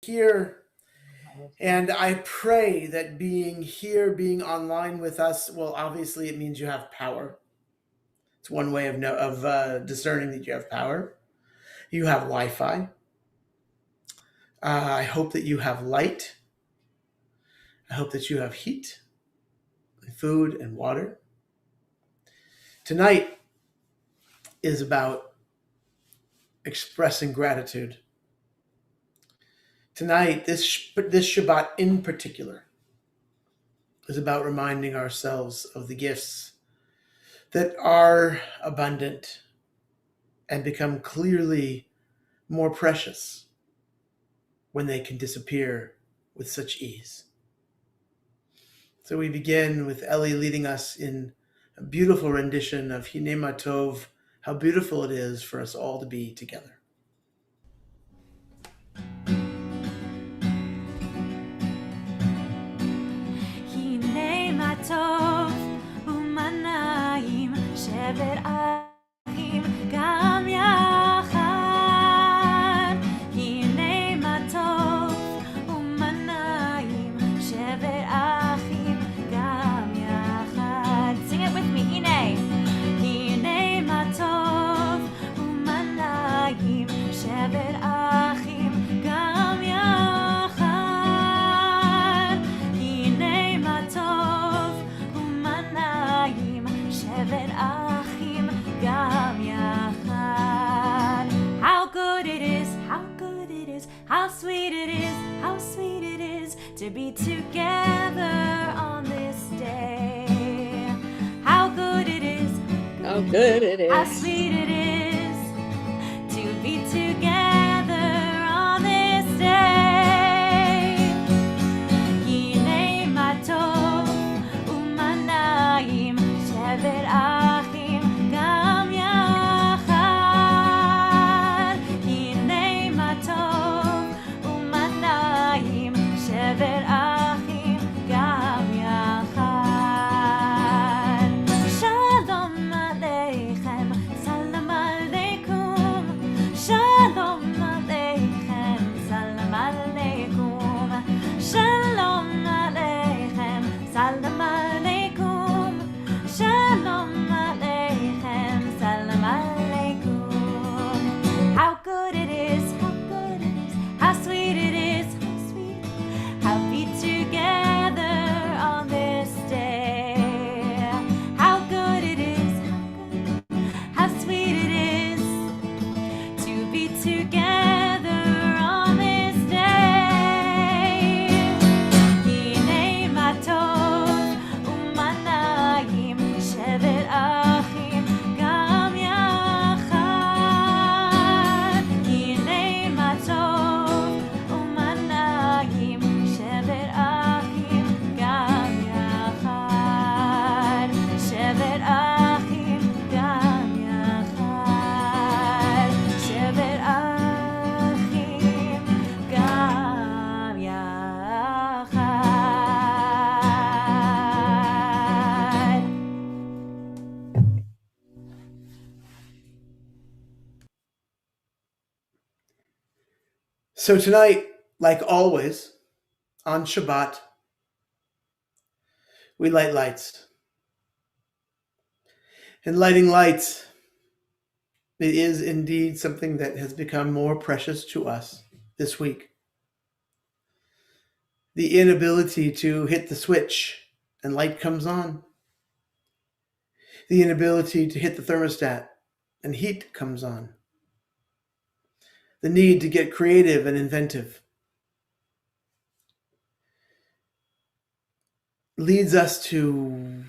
Here, and I pray that being here, being online with us, well, obviously it means you have power. It's one way of discerning that you have power. You have Wi-Fi. I hope that you have light. I hope that you have heat, and food, and water. Tonight is about expressing gratitude. Tonight, this Shabbat in particular, is about reminding ourselves of the gifts that are abundant and become clearly more precious when they can disappear with such ease. So we begin with Ellie leading us in a beautiful rendition of Hine Ma Tov, how beautiful it is for us all to be together. הנה מה טוב ומה נעים, שבר אחים גם יחד. הנה מה טוב ומה נעים, שבר אחים גם יחד. Sing it with me, הנה. הנה מה טוב ומה נעים, שבר אחים גם יחד. הנה מה טוב ומה נעים, שבר אחים גם יחד. How good it is, how good it is, how sweet it is, how sweet it is to be together on this day. How good it is, How good it how is. sweet it is to be together on this day. הנה מה טוב ומה נעים, שבר אחים גם יחד. הנה מה טוב ומה נעים, שבר אחים גם יחד. שלום עליכם, סלאם עליכום. שלום עליכם, סלאם עליכום. שלום עליכם, סלאם עליכום. שלום עליכם, סלאם עליכום. How good it is, how good it is, how sweet it is, how sweet, how be together on this day. How good it is, how sweet it is to be together on this day. הנה מה טוב ומה נעים, שבר אחים גם יחד. הנה מה טוב ומה נעים, שבר אחים גם יחד. שבר אחים גם יחד. שבר אחים גם יחד. So tonight, like always, on Shabbat, we light lights. And lighting lights, it is indeed something that has become more precious to us this week. The inability to hit the switch and light comes on. The inability to hit the thermostat and heat comes on. The need to get creative and inventive leads us to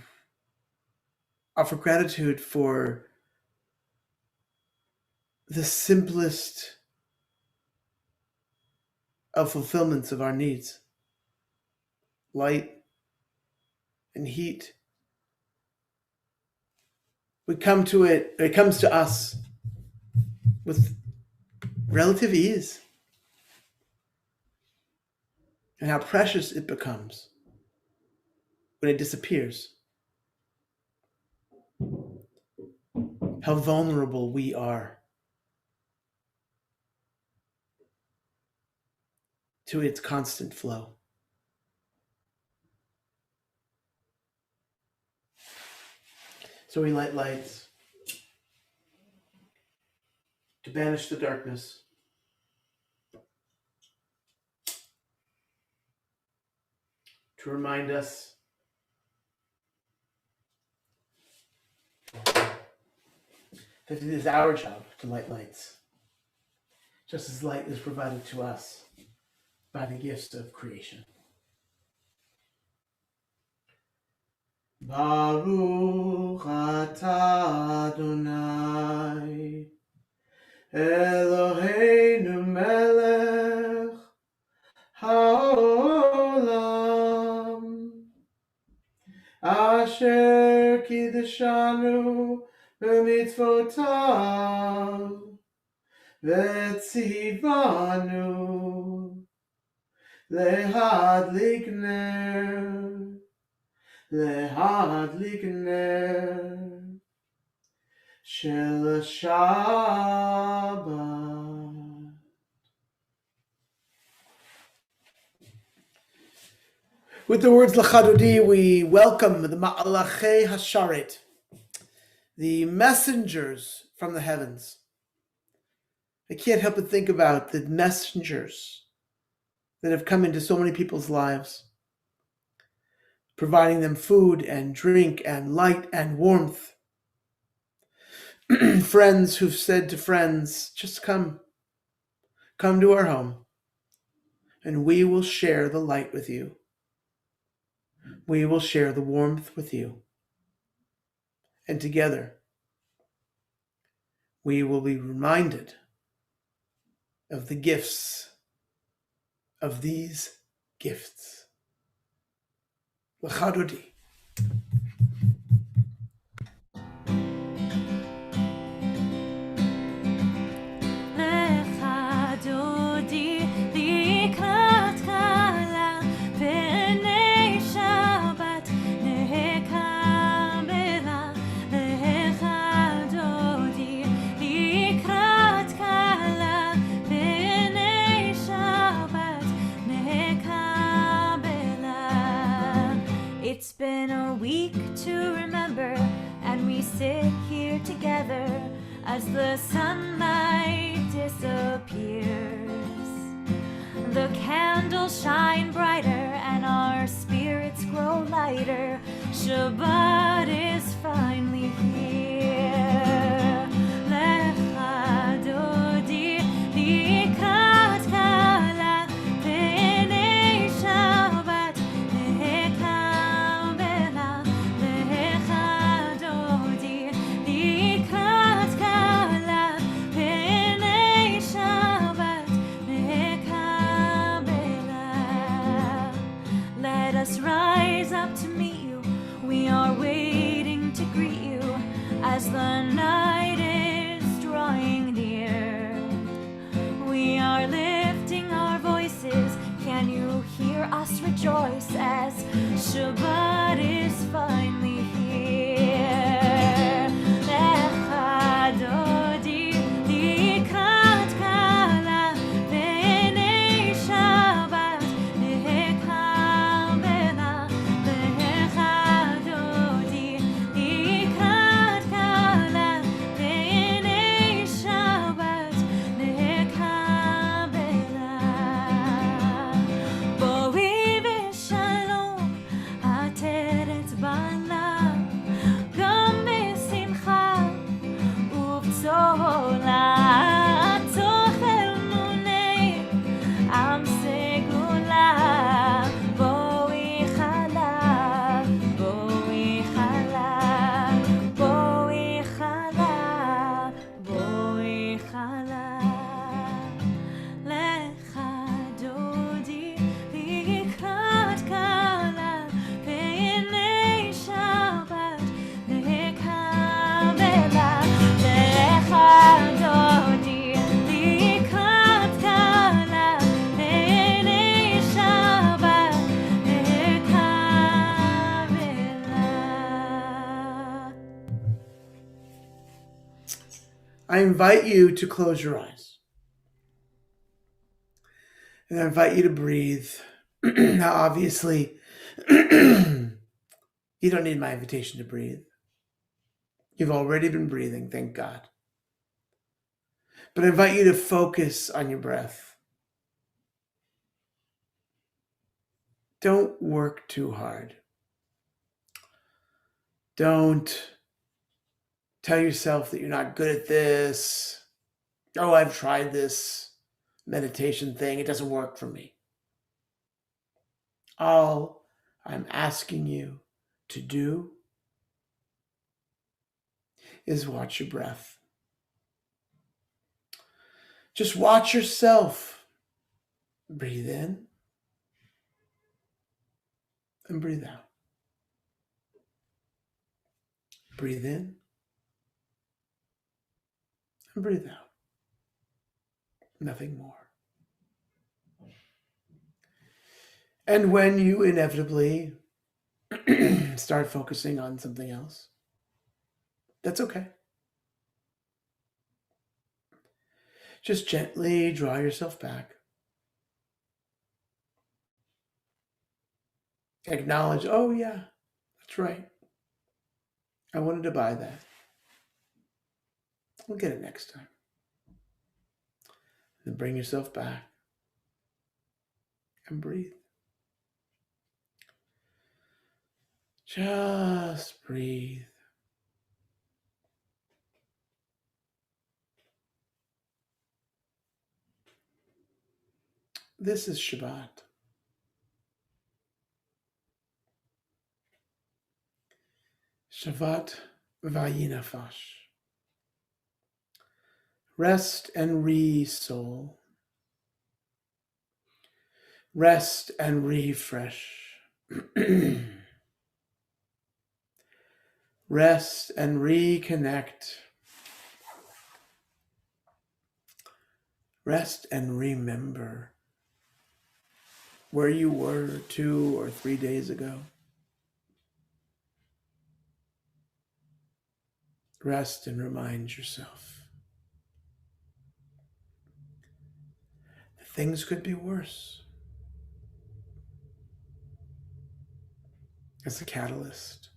offer gratitude for the simplest of fulfillments of our needs: light and heat. It comes to us with relative ease, and how precious it becomes when it disappears. How vulnerable we are to its constant flow. So we light lights to banish the darkness, to remind us that it is our job to light lights, just as light is provided to us by the gifts of creation. Baruch atah Adonai Eloheinu melech haolam asher kiddushanu b'mitzvotav v'tzivanu lehadlik ner shel Shabbat. With the words L'chadodi, we welcome the Ma'alachei Hasharet, the messengers from the heavens. I can't help but think about the messengers that have come into so many people's lives, providing them food and drink and light and warmth. Friends who've said to friends, just come to our home, and we will share the light with you. We will share the warmth with you. And together, we will be reminded of the gifts of these gifts. L'chadodi. It's been a week to remember, and we sit here together as the sunlight disappears. The candles shine brighter and our spirits grow lighter. Shabbat is finally here. Lecha dodi likrat kala b'nei Shabbat. Rise up to meet you. We are waiting to greet you as the night is drawing near. We are lifting our voices. Can you hear us rejoice as Shabbat is finally here? Lecha dodi likrat kala b'nei Shabbat. I invite you to close your eyes And I invite you to breathe. Now, obviously, you don't need my invitation to breathe. You've already been breathing, thank God. But I invite you to focus on your breath. Don't work too hard. Don't tell yourself that you're not good at this. Oh, I've tried this meditation thing. It doesn't work for me. All I'm asking you to do is watch your breath. Just watch yourself. Breathe in and breathe out. Breathe in and breathe out. Nothing more. And when you inevitably start focusing on something else, that's okay. Just gently draw yourself back. Acknowledge, oh yeah, that's right. I wanted to buy that. We'll get it next time. Then bring yourself back and breathe. Just breathe. This is Shabbat. Shabbat vayinafash. Rest and re-soul. Rest and refresh. Rest and reconnect. Rest and remember where you were 2 or 3 days ago. Rest and remind yourself that things could be worse. As a catalyst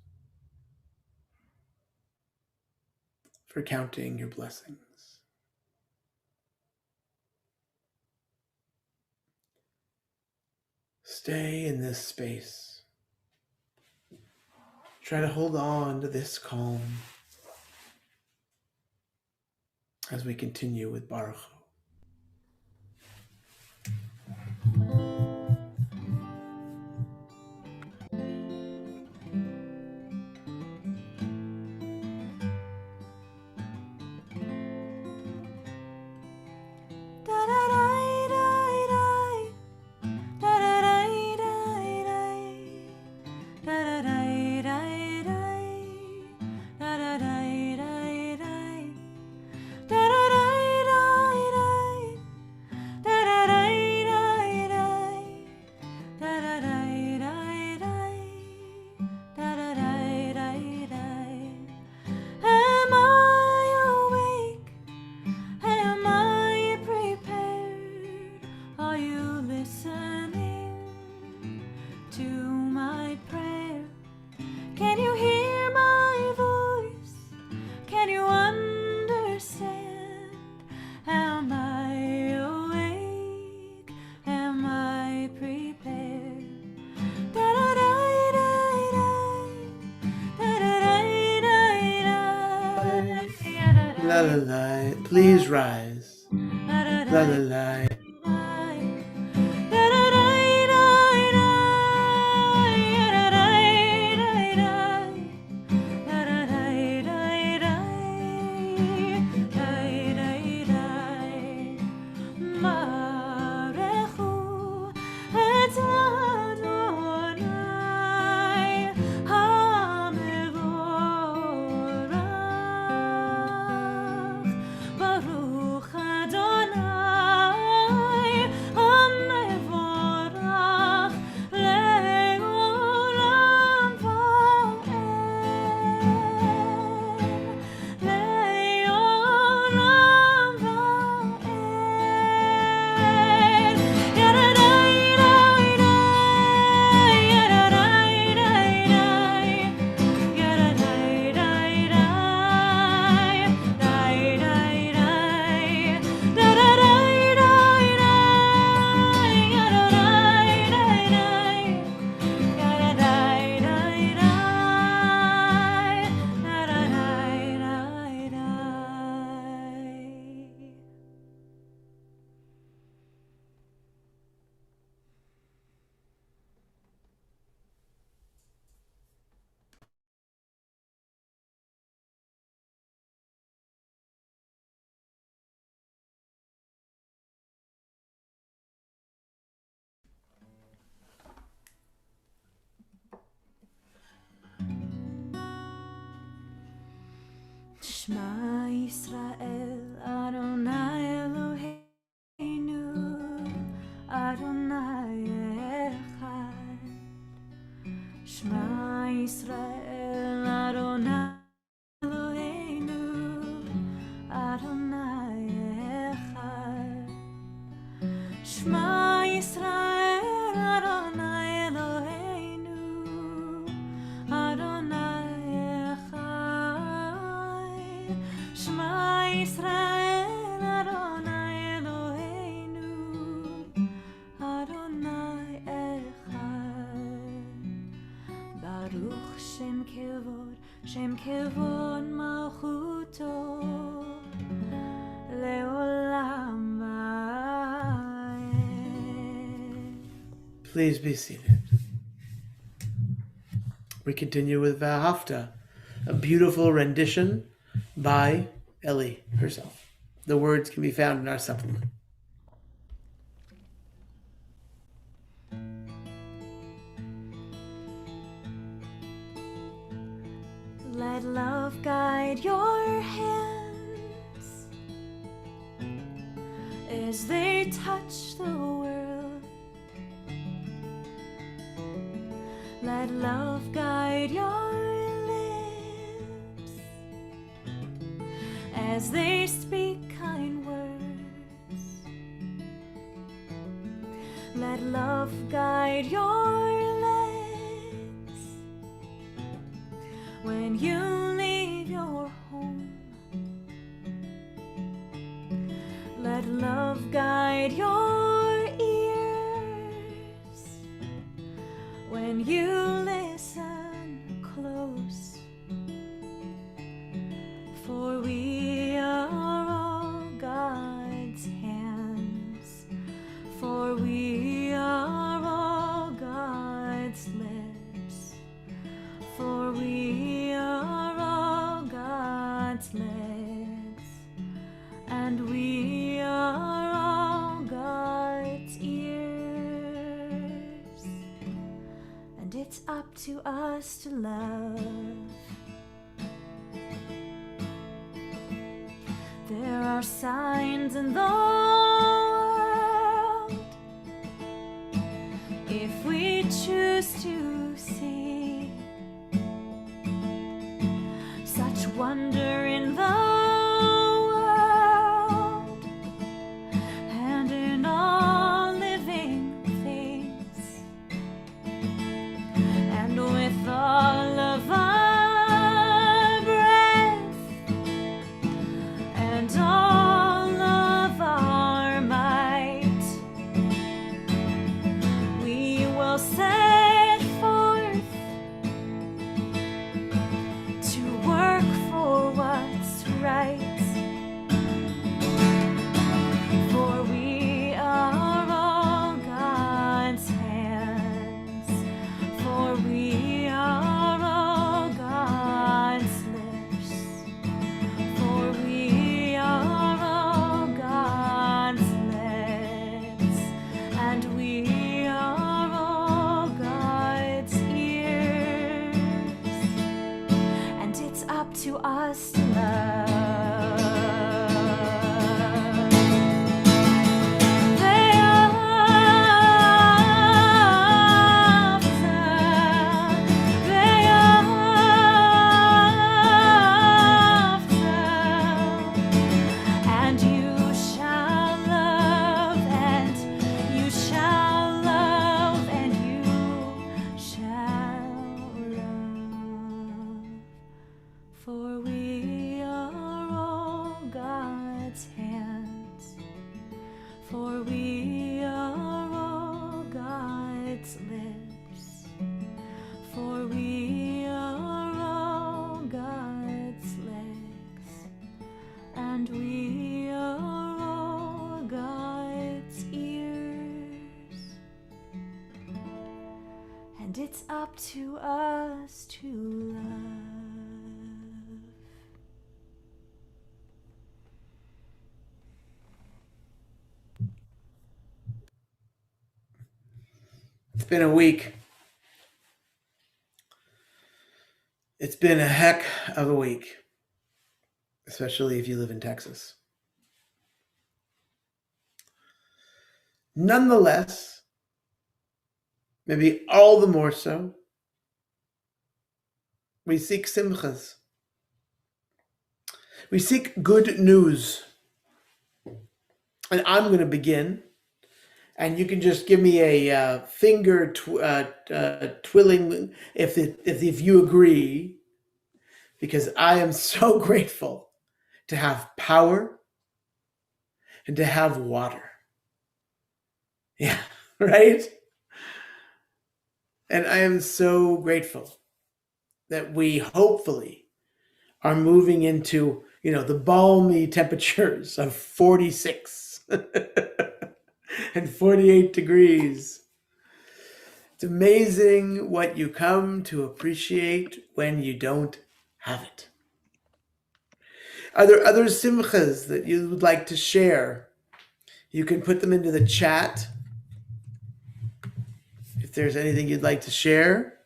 for counting your blessings. Stay in this space. Try to hold on to this calm as we continue with Baruch Hu. La la la, please rise. La la la. Shema Yisrael, Adonai Eloheinu, Adonai Echad. Shema Yisrael, Adonai Eloheinu, Adonai Echad. Shema Yisrael, Adonai Eloheinu, Adonai Echad. Shema Yisrael, Adonai Eloheinu, Adonai Echad. Baruch Shem Kevod Malchuto, Leolam Va'ed. Please be seated. We continue with Vahafta, a beautiful rendition by Ellie herself. The words can be found in our supplement. Let love guide your hands as they touch the world. Let love guide your lips as they speak kind words. Let love guide your legs when you leave your home. Let love guide your ears when you listen close. For we are all God's hands. For we are all God's lips. For we are all God's legs, and we are all God's ears. And it's up to us to love. There are signs in the world if we choose to see. Such wonder in the world and in all living things, and with all of our breath and all of our might, we will set forth to work for what's right. For we are all God's hands. For we are all God's lips. For we are all God's legs, and we are all God's ears. And it's up to us to love. And you shall love, and you shall love, and you shall love. For we are all God's hands. For we are all God's lips. For we are all God's legs, and we are all God's ears. And it's up to us to love. It's been a week. It's been a heck of a week. especially if you live in Texas. Nonetheless, maybe all the more so, we seek simchas. We seek good news. And I'm going to begin, and you can just give me a finger twirling if you agree, because I am so grateful to have power and to have water. Yeah, right? And I am so grateful that we hopefully are moving into, the balmy temperatures of 46 and 48 degrees. It's amazing what you come to appreciate when you don't have it. Are there other simchas that you would like to share? You can put them into the chat if there's anything you'd like to share.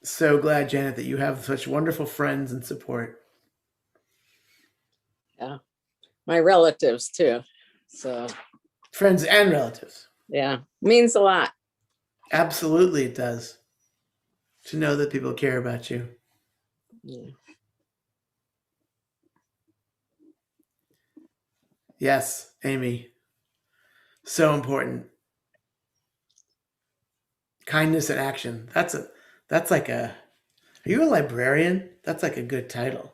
So glad, Janet, that you have such wonderful friends and support. Yeah, my relatives too. So Friends and relatives. yeah, means a lot. Absolutely, it does. To know that people care about you. Yeah. Yes, Amy. So important. Kindness in action. That's like are you a librarian? That's like a good title.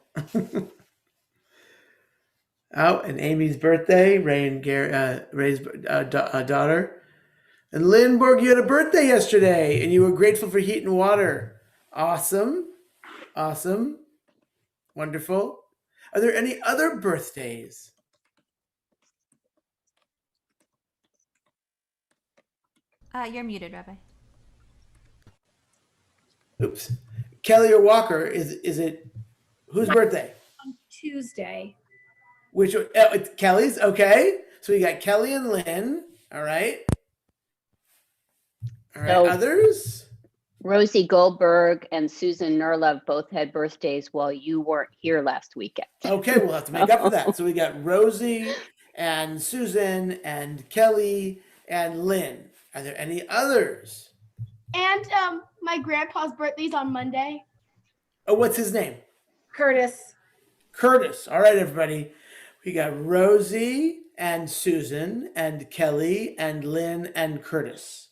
Oh, and Amy's birthday, Ray's daughter. And Lindbergh, you had a birthday yesterday, and you were grateful for heat and water. Awesome. Wonderful. Are there any other birthdays? You're muted, Rabbi. Oops. Kelly or Walker, is it whose birthday? On Tuesday. Which it's Kelly's? Okay. So we got Kelly and Lynn. All right. So- Others? Rosie Goldberg and Susan Nerlove both had birthdays while you weren't here last weekend. Okay, we'll have to make up for that. So we got Rosie and Susan and Kelly and Lynn. Are there any others? And my grandpa's birthday's on Monday. Oh, what's his name? Curtis. Curtis. All right, everybody. We got Rosie and Susan and Kelly and Lynn and Curtis.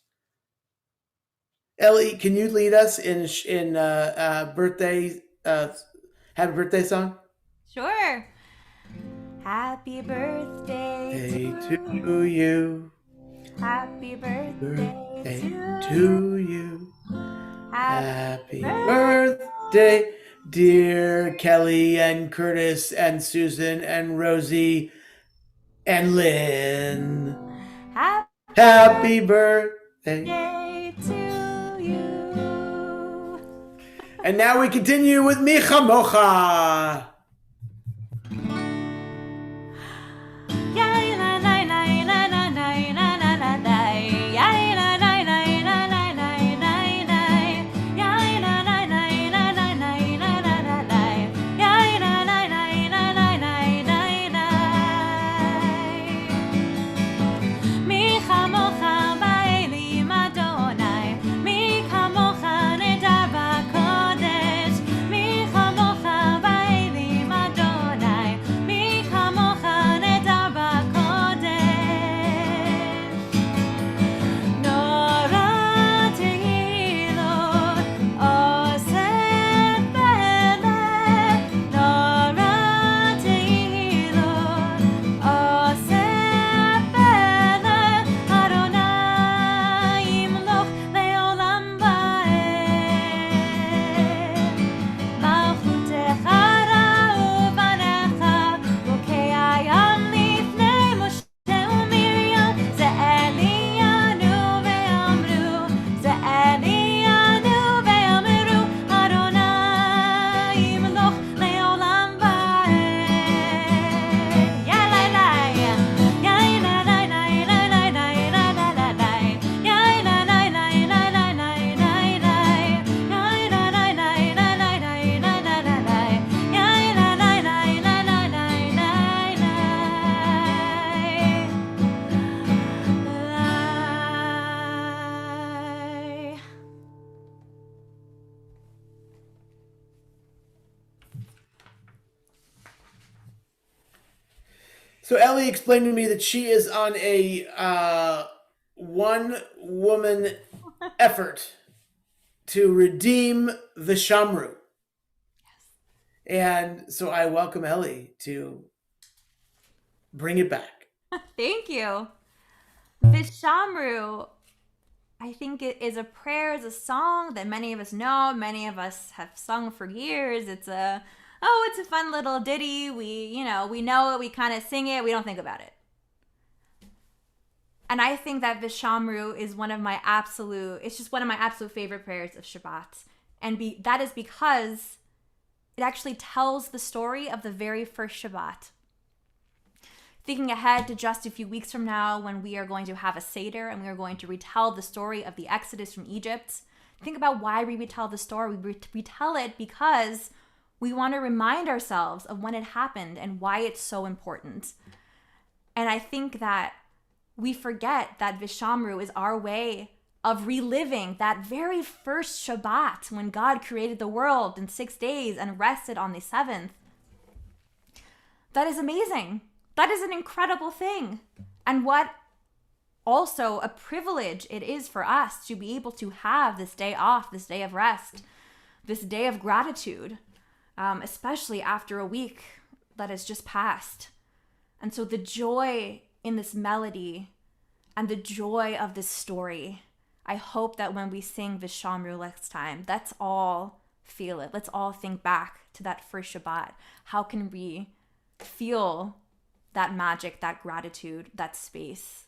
Ellie, can you lead us in birthday happy birthday song? Sure. Happy birthday Hey to you. Happy birthday To you. Happy birthday, dear Kelly and Curtis and Susan and Rosie and Lynn. Happy birthday. to you. And now we continue with Micha Mocha. So Ellie explained to me that she is on a one-woman effort to redeem the Shamru. And so I welcome Ellie to bring it back. Thank you. Vishamru, I think it is a prayer, is a song that many of us know, many of us have sung for years. It's a fun little ditty. We know it, we kind of sing it, we don't think about it. And I think that Vishamru is one of my absolute favorite prayers of Shabbat. And that is because it actually tells the story of the very first Shabbat. Thinking ahead to just a few weeks from now when we are going to have a Seder and we are going to retell the story of the Exodus from Egypt, think about why we retell the story. We retell it because we want to remind ourselves of when it happened and why it's so important. And I think that we forget that Vishamru is our way of reliving that very first Shabbat when God created the world in 6 days and rested on the seventh. That is amazing. That is an incredible thing. And what also a privilege it is for us to be able to have this day off, this day of rest, this day of gratitude, especially after a week that has just passed. And so the joy in this melody and the joy of this story, I hope that when we sing Vishamru next time, let's all feel it. Let's all think back to that first Shabbat. How can we feel that magic, that gratitude, that space?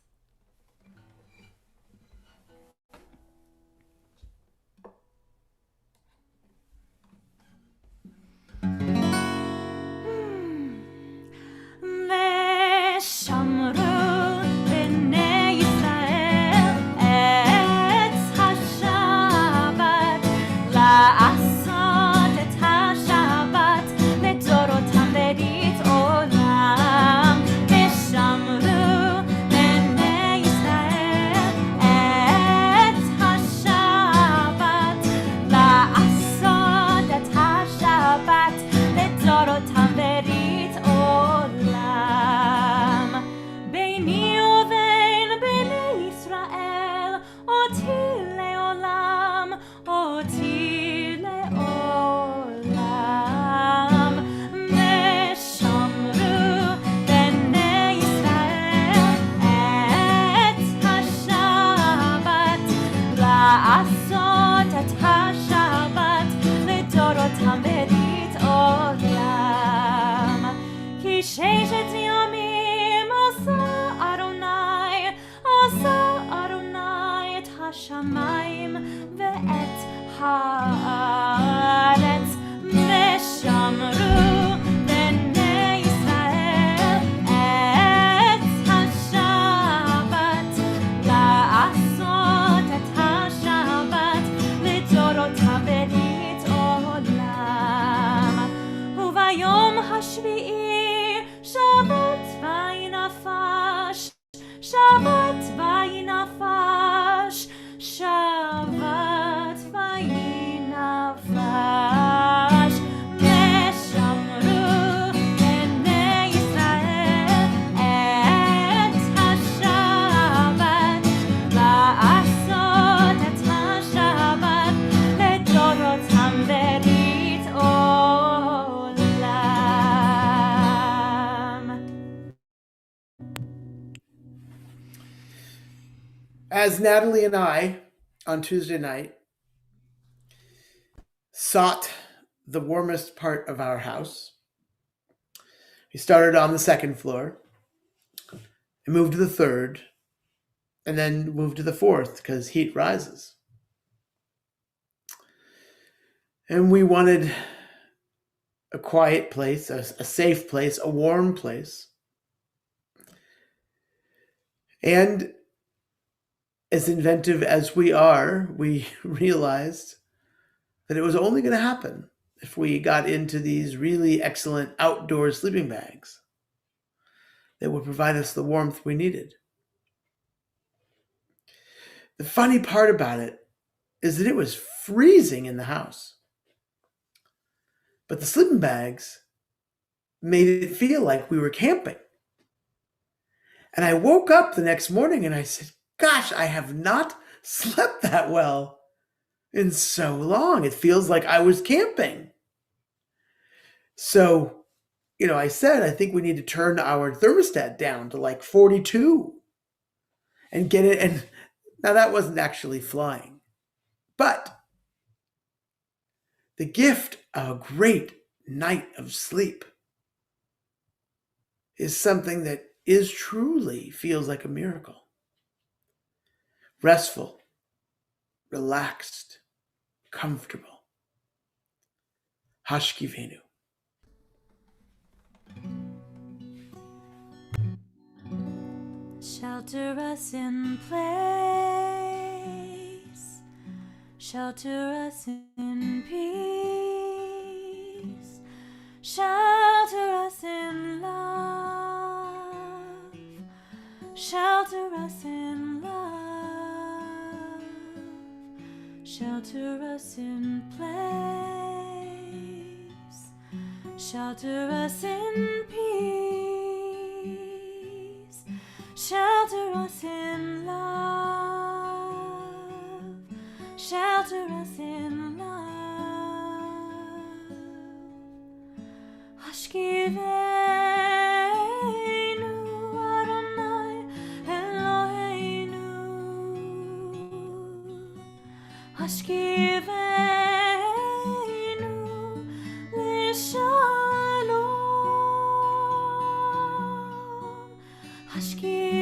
As Natalie and I, on Tuesday night, sought the warmest part of our house, we started on the second floor and moved to the third, and then moved to the fourth because heat rises. And we wanted a quiet place, a safe place, a warm place. And as inventive as we are, we realized that it was only going to happen if we got into these really excellent outdoor sleeping bags that would provide us the warmth we needed. The funny part about it is that it was freezing in the house, but the sleeping bags made it feel like we were camping. And I woke up the next morning and I said, gosh, I have not slept that well in so long. It feels like I was camping. So, I said, I think we need to turn our thermostat down to like 42 and get it. And now that wasn't actually flying, but the gift of a great night of sleep is something that truly feels like a miracle. Restful, relaxed, comfortable. Hashkivenu. Shelter us in place, shelter us in peace, shelter us in love, shelter us in love, shelter us in place, shelter us in peace, shelter us in love, shelter us in love. Hashkivenu Adonai Eloheinu, Hashkivenu Lishalom, Hashkivenu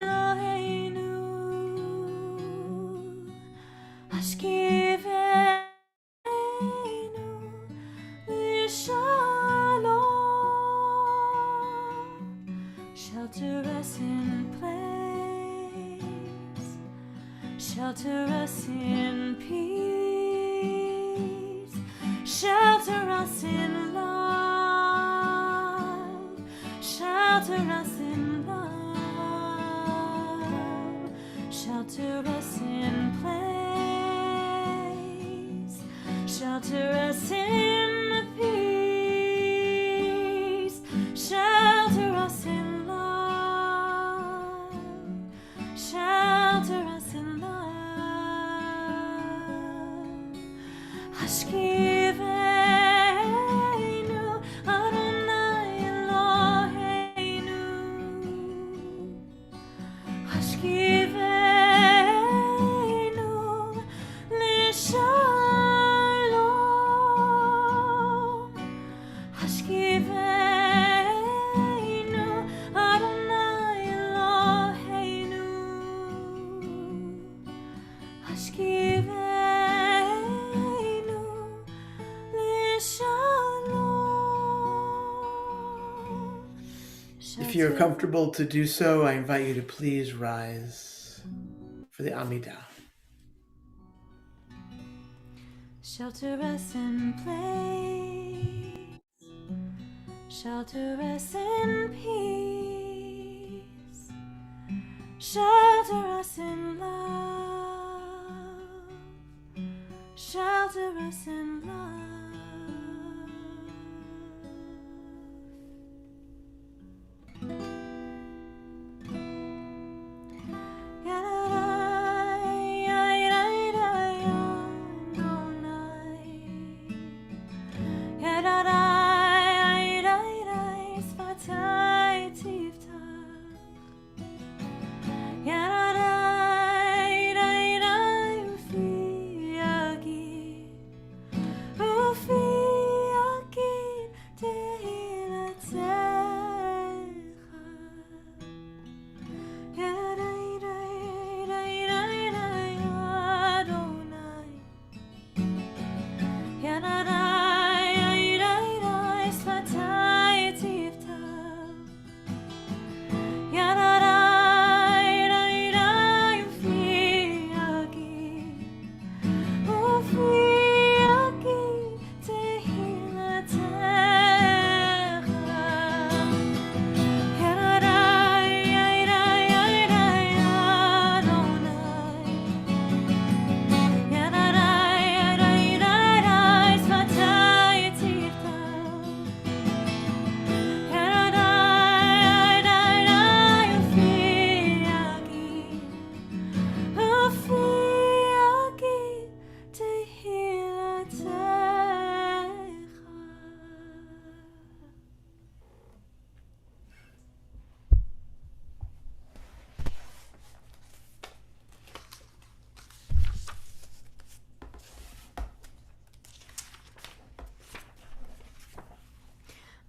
Eloheinu, Hashkivenu Lishalom. Shelter us in place, shelter us in peace, shelter us in love, shelter us in love, shelter us in place, shelter us in peace, shelter us in love, shelter us in love. Hashkivenu Adonai Eloheinu, Hashkivenu Lishalom, Hashkivenu Adonai Eloheinu, Hashkivenu Lishalom. If you're comfortable to do so, I invite you to please rise for the Amidah. Shelter us in place, shelter us in peace, shelter us in love, shelter us in love.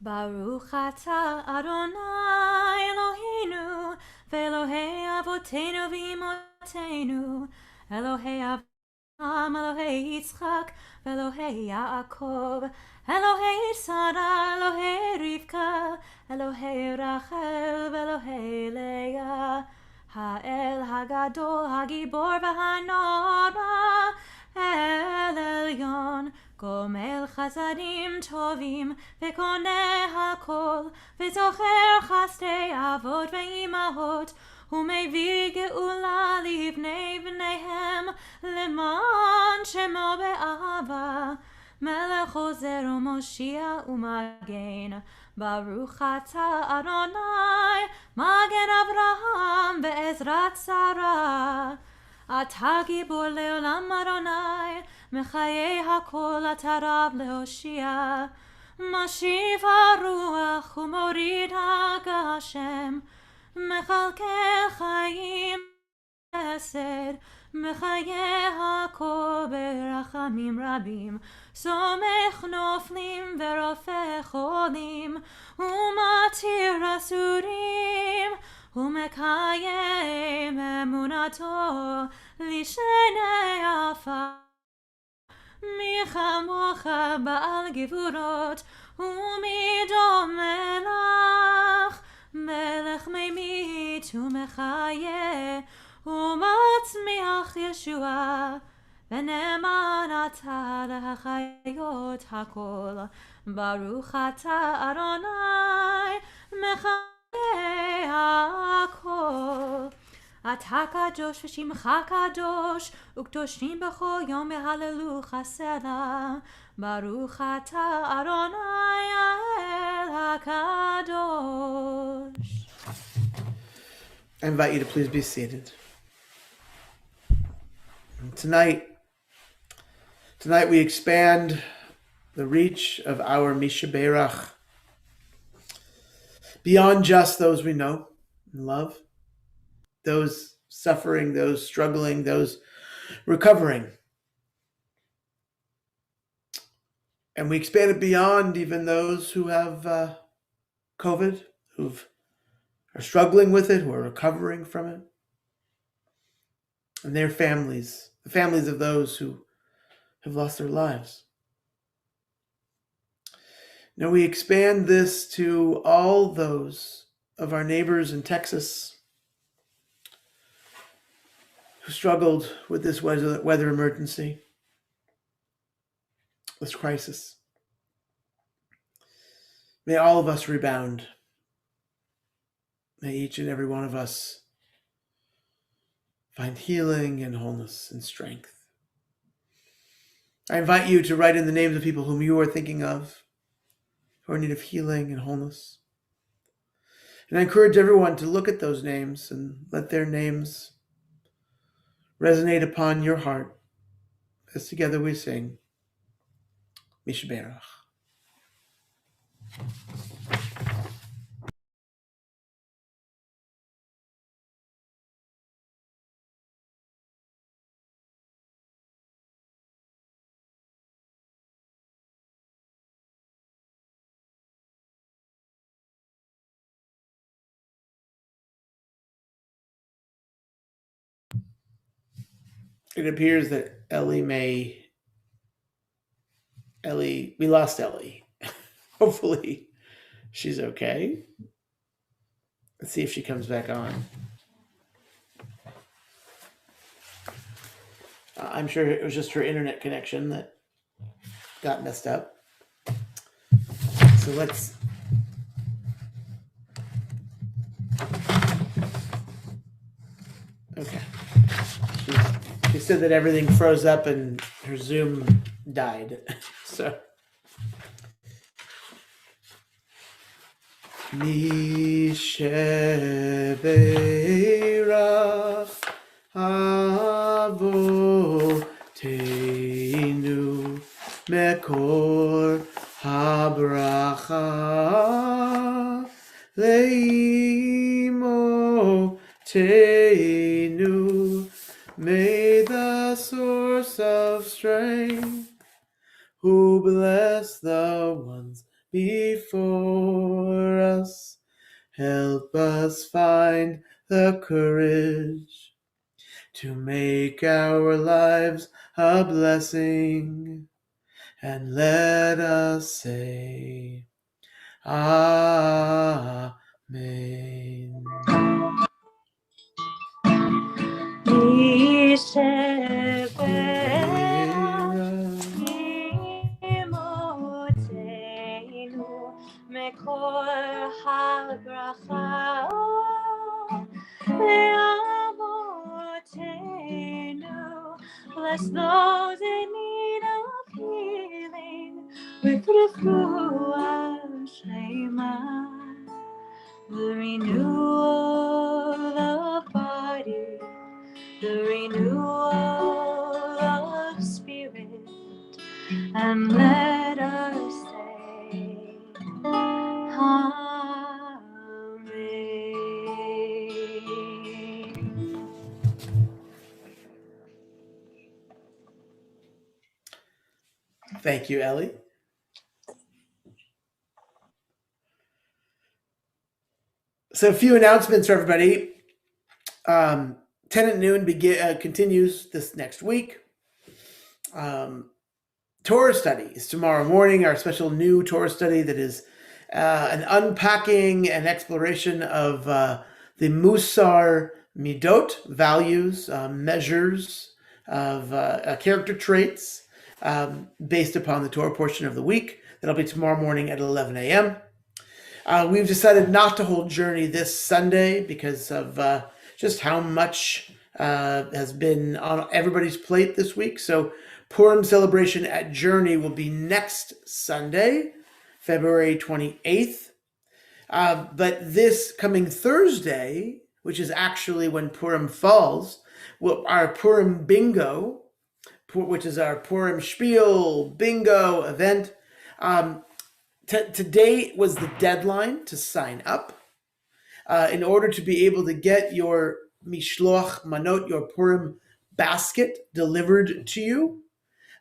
Baruch atah Adonai Eloheinu ve'Elohei avotenu v'imotenu Elohei Avraham Elohei Yitzchak ve'Elohei Yaakov Elohei Sarah Elohei Rivka Elohei Rachel ve'Elohei Leah Ha'el Hagadol Hagibor v'Hanora El Elyon גומל חסדים טובים וקונה הכל וזוכר חסדי אבות ואימהות ומביא גאולה לבני בניהם למען שמו באהבה מלך עוזר ומושיע ומגן ברוך אתה אדוני מגן אברהם ועזרת שרה אתה גיבור לעולם אדוני מחיי הכל אתה רב להושיע משיב הרוח ומוריד הגשם מכלכל חיים חסד מחיי הכל ברחמים רבים סומך נופלים ורופא חולים ומתיר אסורים ומקיים אמונתו לשני עפר מי כמוך בעל גבורות ומי דומה לך מלך ממית ומחיה ומצמיח ישועה ונאמן אתה להחיות הכל ברוך אתה אדוני מחיה הכל אתה קדוש ושמך קדוש וקדושים בכל יום מהללוך הסלע ברוך אתה אדוני האל הקדוש. I invite you to please be seated. Tonight we expand the reach of our Mishaberach beyond just those we know and love, those suffering, those struggling, those recovering. And we expand it beyond even those who have COVID, who are struggling with it, who are recovering from it, and their families, the families of those who have lost their lives. Now we expand this to all those of our neighbors in Texas who struggled with this weather emergency, this crisis. May all of us rebound. May each and every one of us find healing and wholeness and strength. I invite you to write in the names of people whom you are thinking of, who are in need of healing and wholeness. And I encourage everyone to look at those names and let their names resonate upon your heart as together we sing Mishberach. It appears that we lost Ellie. Hopefully she's okay. Let's see if she comes back on. I'm sure it was just her internet connection that got messed up. So let's... Okay. She said that everything froze up and her Zoom died. So... Misheberach Avotenu Mekor Habracha Leimotenu. May the source of strength who bless the ones before us. Help us find the courage to make our lives a blessing, and let us say, Amen. מקור הברכה לאבותינו. Bless those in need of healing with refuah shlema, the renewal of body, the renewal of spirit, and let us say, Amen. Thank you, Ellie. So a few announcements for everybody. 10 at noon continues this next week. Torah study is tomorrow morning, our special new Torah study that is an unpacking and exploration of the Musar Midot, values, measures of character traits based upon the Torah portion of the week. That'll be tomorrow morning at 11 a.m. We've decided not to hold Journey this Sunday because of just how much has been on everybody's plate this week. So Purim celebration at Journey will be next Sunday, February 28th. But this coming Thursday, which is actually when Purim falls, our Purim bingo, which is our Purim spiel bingo event. Today was the deadline to sign up. In order to be able to get your mishloach manot, your Purim basket delivered to you.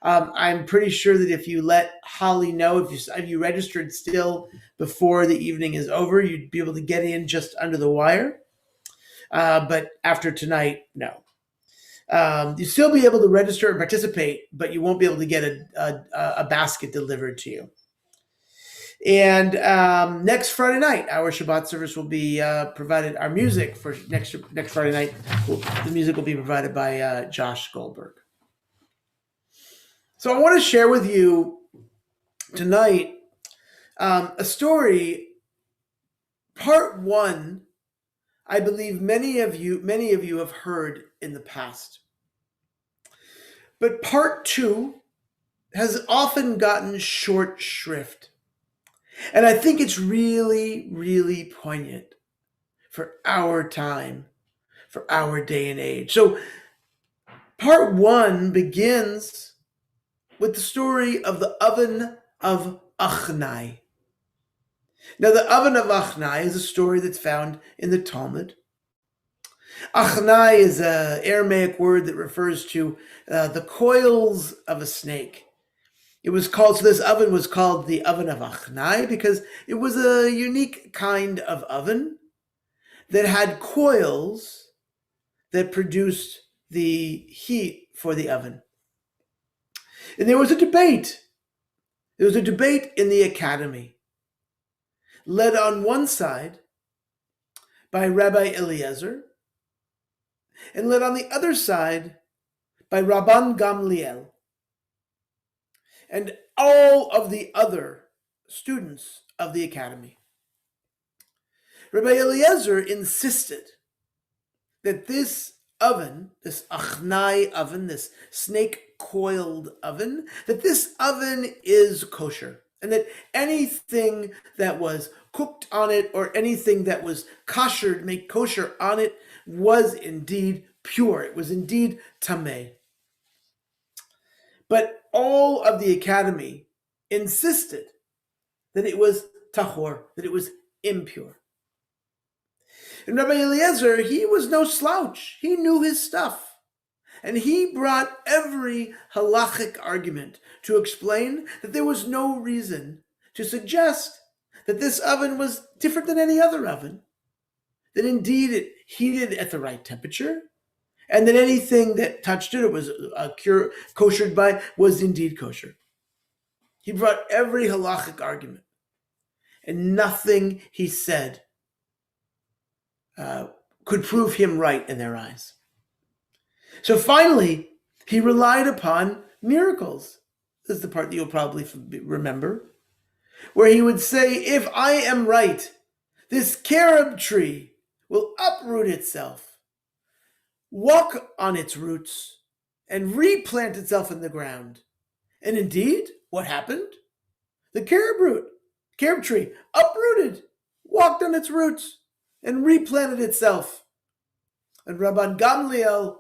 I'm pretty sure that if you let Holly know, if you registered still before the evening is over, you'd be able to get in just under the wire. But after tonight, no. You'll still be able to register and participate, but you won't be able to get a basket delivered to you. And next Friday night, our Shabbat service will be provided. Our music for next Friday night, the music will be provided by Josh Goldberg. So I want to share with you tonight a story. Part one, I believe many of you have heard in the past. But part two has often gotten short shrift. And I think it's really, really poignant for our time, for our day and age. So part one begins with the story of the oven of Achnai. Now, the oven of Achnai is a story that's found in the Talmud. Achnai is an Aramaic word that refers to the coils of a snake. This oven was called the oven of Achnai because it was a unique kind of oven that had coils that produced the heat for the oven. And there was a debate. There was a debate in the academy, led on one side by Rabbi Eliezer, and led on the other side by Rabban Gamliel, and all of the other students of the academy. Rabbi Eliezer insisted that this oven, this Achnai oven, this snake-coiled oven, that this oven is kosher, and that anything that was cooked on it or anything that was kosher, made kosher on it, was indeed pure. It was indeed tameh. But all of the academy insisted that it was tahor, that it was impure. And Rabbi Eliezer, he was no slouch. He knew his stuff. And he brought every halachic argument to explain that there was no reason to suggest that this oven was different than any other oven, that indeed it heated at the right temperature, and that anything that touched it or was koshered by was indeed kosher. He brought every halachic argument, and nothing he said could prove him right in their eyes. So finally, he relied upon miracles. This is the part that you'll probably remember, where he would say, if I am right, this carob tree will uproot itself, walk on its roots, and replant itself in the ground. And indeed, what happened? The carob tree uprooted, walked on its roots, and replanted itself. And Rabban Gamliel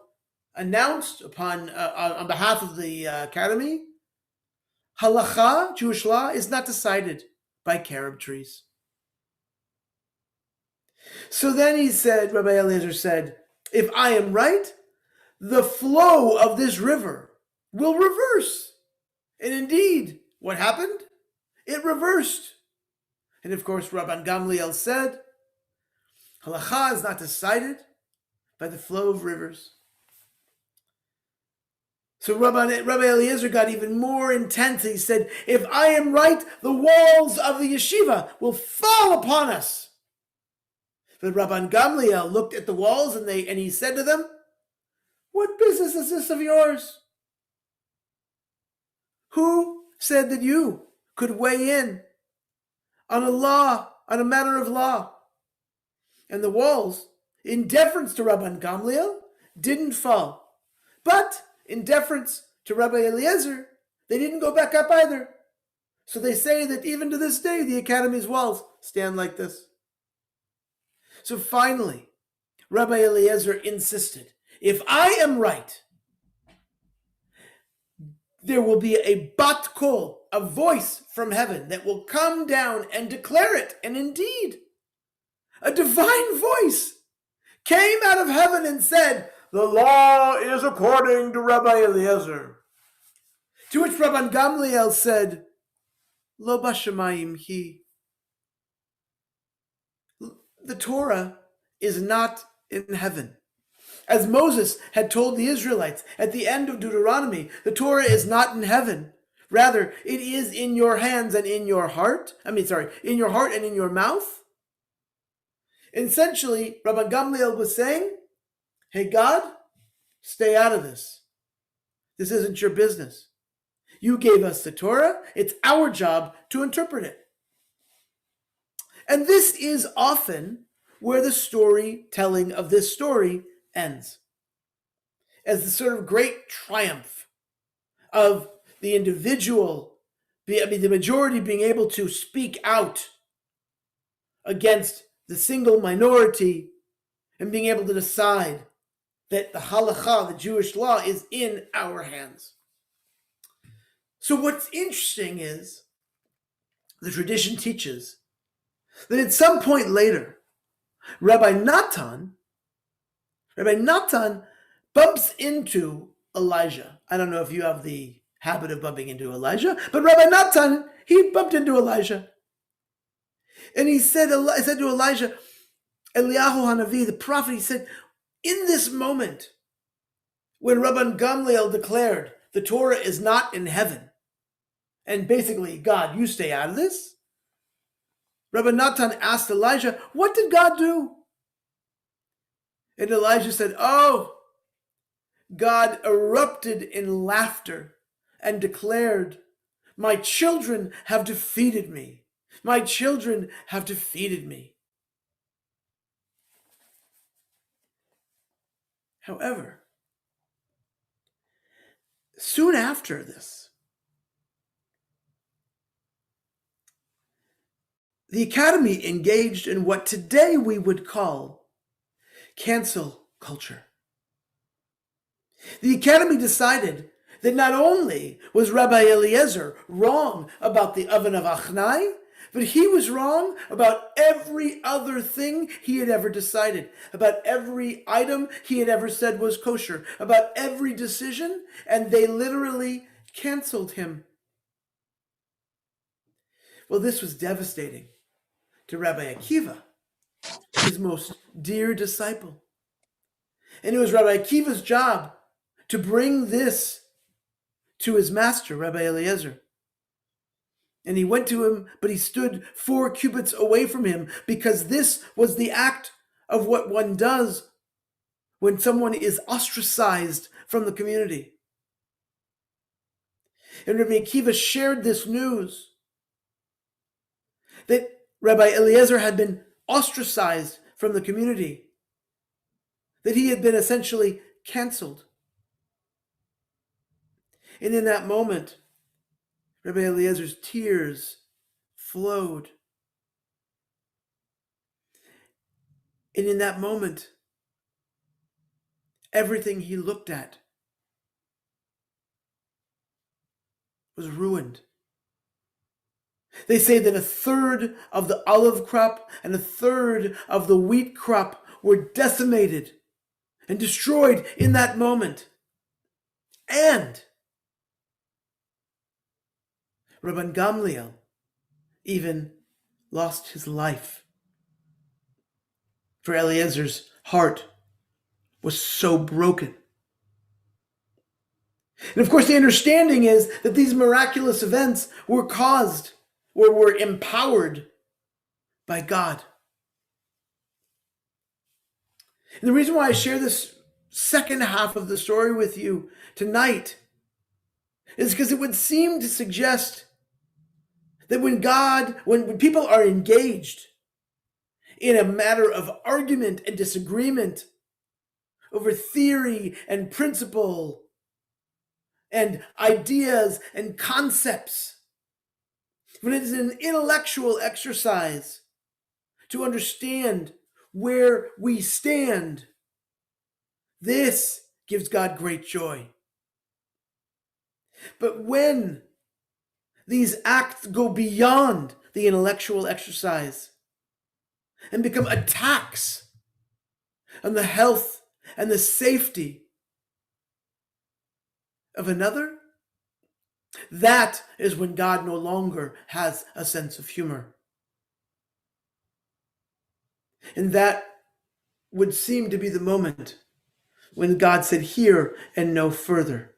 announced on behalf of the academy, halacha, Jewish law, is not decided by carob trees. So then he said, Rabbi Eliezer said, if I am right, the flow of this river will reverse. And indeed, what happened? It reversed. And of course, Rabban Gamliel said, halacha is not decided by the flow of rivers. So Rabbi Eliezer got even more intense. He said, if I am right, the walls of the yeshiva will fall upon us. But Rabban Gamliel looked at the walls and he said to them, what business is this of yours? Who said that you could weigh in on a matter of law? And the walls, in deference to Rabban Gamliel, didn't fall. But in deference to Rabbi Eliezer, they didn't go back up either. So they say that even to this day, the academy's walls stand like this. So finally, Rabbi Eliezer insisted, if I am right, there will be a bat kol, a voice from heaven that will come down and declare it. And indeed, a divine voice came out of heaven and said, the law is according to Rabbi Eliezer. To which Rabban Gamliel said, Lo bashamayim hi. The Torah is not in heaven. As Moses had told the Israelites at the end of Deuteronomy, the Torah is not in heaven. Rather, it is in your hands and in your heart. In your heart and in your mouth. Essentially, Rabban Gamliel was saying, hey, God, stay out of this. This isn't your business. You gave us the Torah. It's our job to interpret it. And this is often where the storytelling of this story ends. As the sort of great triumph of the individual, the majority being able to speak out against the single minority and being able to decide that the halacha, the Jewish law, is in our hands. So what's interesting is the tradition teaches that at some point later, Rabbi Natan bumps into Elijah. I don't know if you have the habit of bumping into Elijah, but Rabbi Natan, he bumped into Elijah. And he said to Elijah, Eliyahu Hanavi, the prophet, he said, in this moment, when Rabban Gamliel declared the Torah is not in heaven, and basically, God, you stay out of this, Rabbi Natan asked Elijah, what did God do? And Elijah said, oh, God erupted in laughter and declared, my children have defeated me. My children have defeated me. However, soon after this, the academy engaged in what today we would call cancel culture. The academy decided that not only was Rabbi Eliezer wrong about the oven of Achnai, but he was wrong about every other thing he had ever decided, about every item he had ever said was kosher, about every decision, and they literally canceled him. Well, this was devastating to Rabbi Akiva, his most dear disciple. And it was Rabbi Akiva's job to bring this to his master, Rabbi Eliezer. And he went to him, but he stood 4 cubits away from him, because this was the act of what one does when someone is ostracized from the community. And Rabbi Akiva shared this news that Rabbi Eliezer had been ostracized from the community, that he had been essentially canceled. And in that moment, Rabbi Eliezer's tears flowed. And in that moment, everything he looked at was ruined. They say that 1/3 of the olive crop and 1/3 of the wheat crop were decimated and destroyed in that moment. And Rabban Gamliel even lost his life. For Eliezer's heart was so broken. And of course, the understanding is that these miraculous events were caused or were empowered by God. And the reason why I share this second half of the story with you tonight is because it would seem to suggest that when people are engaged in a matter of argument and disagreement over theory and principle and ideas and concepts, when it is an intellectual exercise to understand where we stand, this gives God great joy. But when these acts go beyond the intellectual exercise and become attacks on the health and the safety of another, that is when God no longer has a sense of humor. And that would seem to be the moment when God said, "Hear and no further."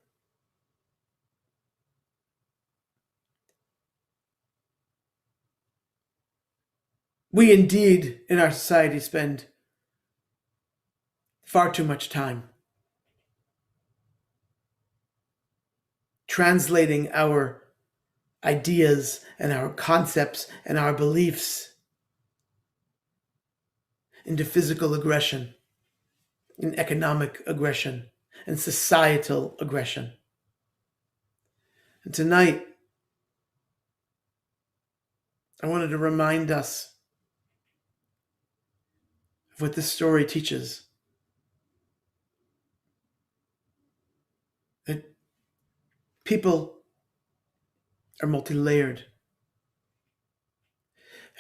We indeed, in our society, spend far too much time translating our ideas and our concepts and our beliefs into physical aggression, in economic aggression, and societal aggression. And tonight, I wanted to remind us of what this story teaches. That people are multi-layered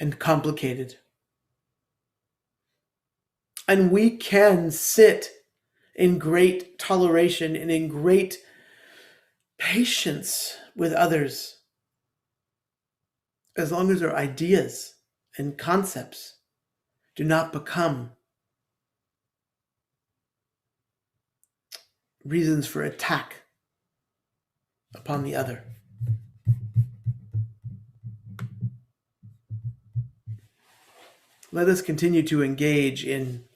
and complicated. And we can sit in great toleration and in great patience with others, as long as our ideas and concepts do not become reasons for attack upon the other. Let us continue to engage in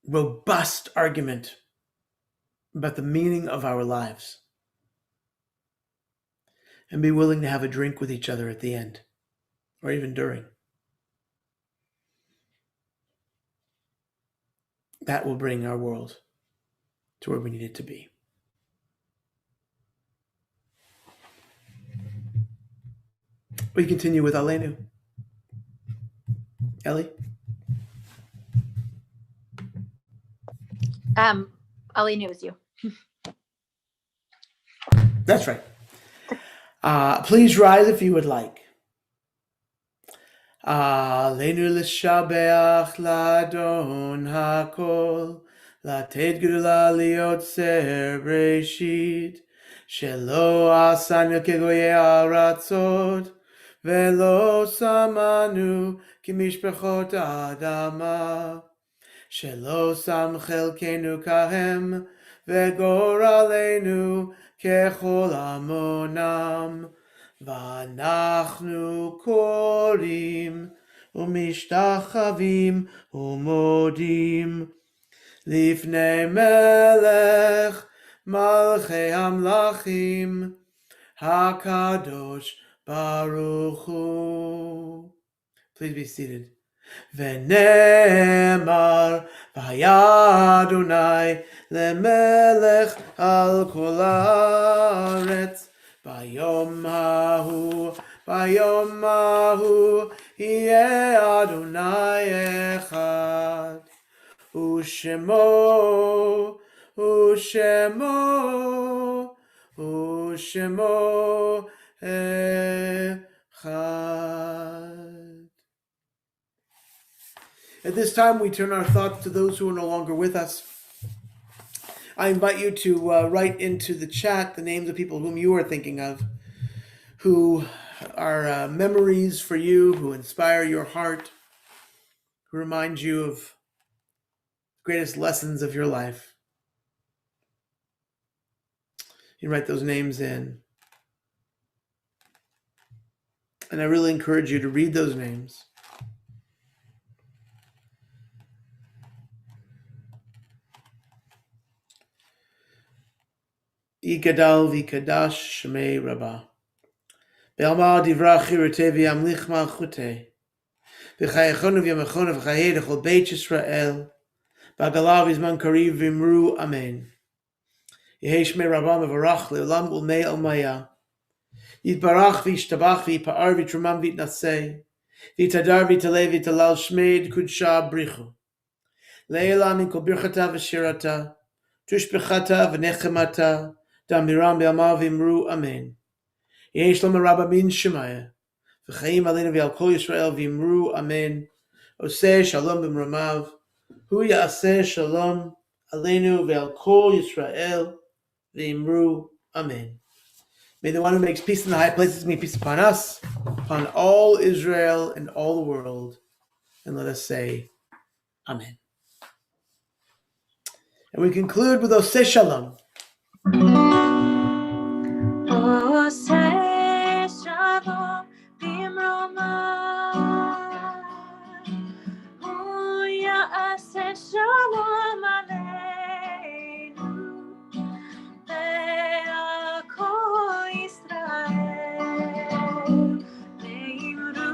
robust argument about the meaning of our lives, and be willing to have a drink with each other at the end, or even during. That will bring our world to where we need it to be. We continue with Aleinu. Ellie? Alina, it was you. That's right. Please rise if you would like. Aleinu l'shabeach l'adon hakol, לתת גדולה ליוצר בראשית, שלא עשנו כגויי הארצות, ולא שמנו כמשפחות האדמה, שלא שם חלקנו כהם, וגורלנו ככל המונם, ואנחנו קוראים ומשתחווים ומודים לפני מלך מלכי המלכים, הקדוש ברוך הוא. Please be seated. ונאמר, והיה אדוני למלך על כל הארץ, ביום ההוא יהיה אדוני אחד, ושמו אחד. At this time, we turn our thoughts to those who are no longer with us. I invite you to write into the chat the names of people whom you are thinking of, who are memories for you, who inspire your heart, who remind you of the greatest lessons of your life. You write those names in. And I really encourage you to read those names. Yigadal v'kadash shmei Rabbi. Be'alma divra chirute v'yamlich malchute. V'chayachonu v'yamachonu v'chayei l'chol Beit Yisrael. V'agalav v'zman kariv v'imru amen. Yehei shmei Rabbi mevarach le'olam ulmei almaya. Yitbarach v'yishtabach v'yipa'ar v'yitrumam v'yitnaseh. V'yitadar v'yitalei v'yitalal shmei d'kudsha brichu. Le'ela min kol birchata v'shirata. Tushbechata v'nechemata. Damiram be'alma v'imru amen. Yehei shlom Rabbi min shemaya. V'chaim aleinu v'al kol Yisrael v'imru amen. Oseh shalom b'mramav. Hu ya'aseh shalom aleinu v'al kol Yisrael v'imru amen. May the one who makes peace in the high places make peace upon us, upon all Israel and all the world. And let us say, amen. And we conclude with Oseh shalom. Oseh shalom b'mromah, hu ya'aseh shalom aleinu ve'al kol Yisrael ve'imru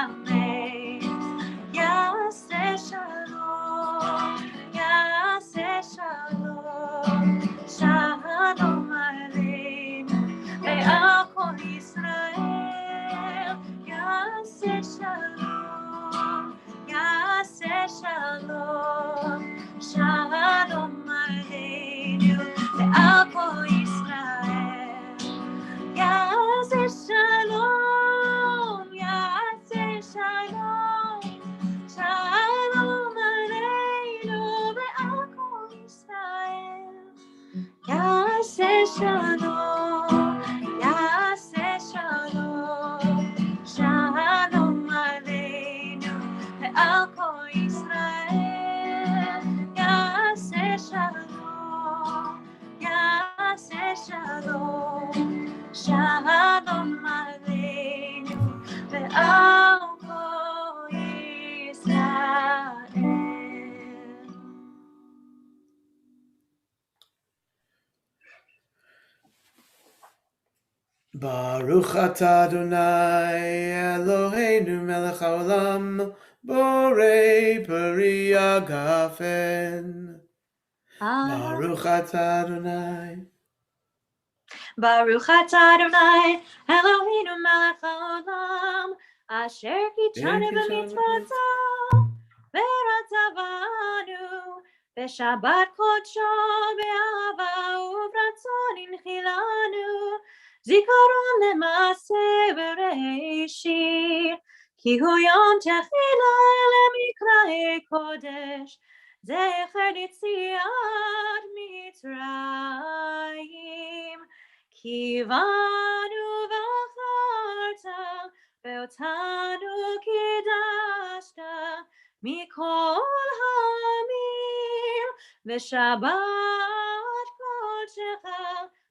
amen. Ya'aseh shalom, ya'aseh shalom, shalom aleinu ve'al kol Yisrael. Ya'aseh shalom, ya'aseh shalom, shalom aleinu ve'al kol Yisrael. Ya'aseh shalom, ya'aseh shalom, shalom aleinu ve'al kol Yisrael. Ya'aseh shalom, ya'aseh shalom, shalom aleinu ve'al kol Yisrael. Ya'aseh shalom, ya'aseh shalom, shalom aleinu ve'al kol Yisrael. Baruch atah Adonai Eloheinu melech haolam borei peri agafen. Baruch atah Adonai. Baruch atah Adonai Eloheinu melech haolam, asher kitshanu b'mitzvotav v'ratzavanu b'shabbat kodsho be'ahava u'b'ratzon inchilanu zikaron le'maaseh bereishit ki hu yom techila le'mikra'ei kodesh זכר יציאת מצרים. כי בנו בחרת ואותנו קידשת מכל העמים, ושבת קודשך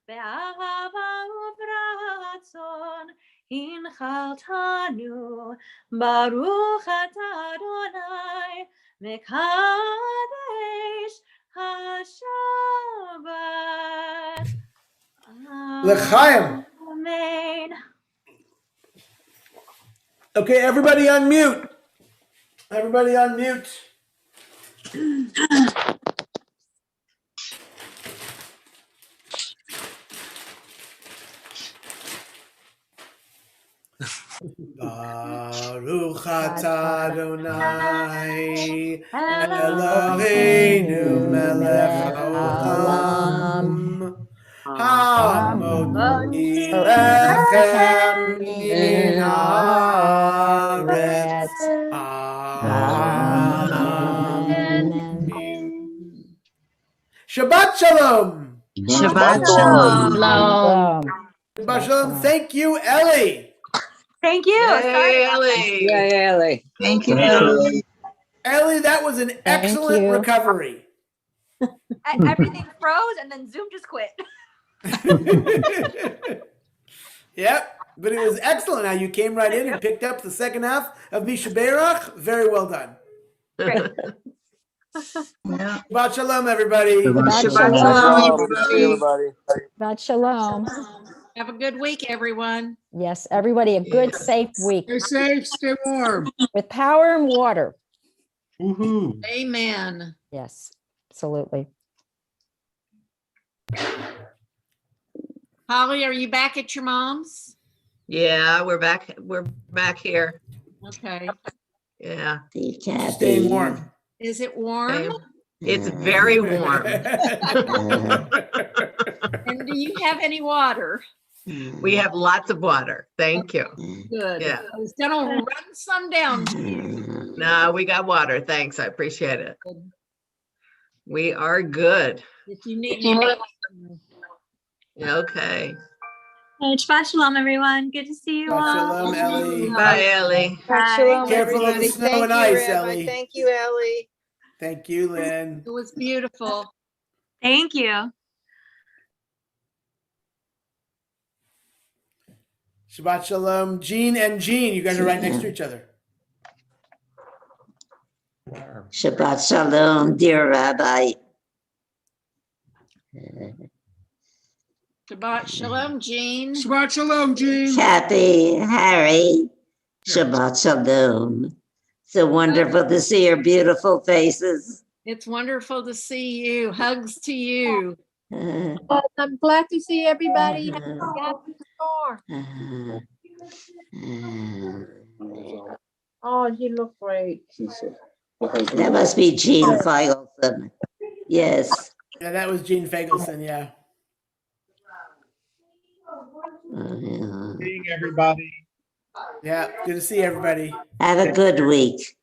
באהבה וברצון הנחלתנו. ברוך אתה אדוני מקדש השבת. L'chaim. Amen. Okay, everybody unmute. Everybody unmute. Baruch atah Adonai Eloheinu melech haolam hamotzi lechem min haaretz. Amen. Shabbat shalom. Shabbat shalom. Shabbat shalom. Thank you, Ellie. Thank you. Yay, Ellie. Yay, Ellie. Thank you, Ellie. Ellie, that was an excellent you. recovery. Everything froze and then Zoom just quit. Yep, but it was excellent how you came right in and picked up the second half of Misha Berach. Very well done. Great. Yeah. Shabbat shalom, everybody. Shabbat Shalom. shalom, everybody. Shabbat shalom. Have a good week, everyone. Yes, everybody, a good, safe week Stay safe, stay warm. with power and water. Woohoo. Amen. Yes, absolutely. Holly, are you back at your mom's? Yeah, we're back. We're back here. Okay. Yeah. Stay warm. Is it warm? It's very warm. And do you have any water? We have lots of water. Thank you. Good. Yeah. I was gonna run some down. No, we got water. Thanks. I appreciate it. We are good. If you need more. Okay. Shabbat shalom, everyone. Good to see you Shabbat all. shalom, Ellie. Bye, Ellie. Shalom, Careful of the everybody. snow Thank and you, ice, Rabbi. Ellie. Thank you, Ellie. Thank you, Lynn. It was beautiful. Thank you. Shabbat shalom, Jean and Jean. You guys are right next to each other. Shabbat Shalom, dear Rabbi. Shabbat shalom, Jean. Shabbat shalom, Gene. Kathy, Harry, Shabbat Shalom. So wonderful to see your beautiful faces. It's wonderful to see you. Hugs to you. I'm glad to see everybody. Oh, you look great. That must be Jean Feigelson. Yes. Yeah, that was Jean Fagelson, yeah. Seeing everybody. Yeah, good to see everybody. Have a good week.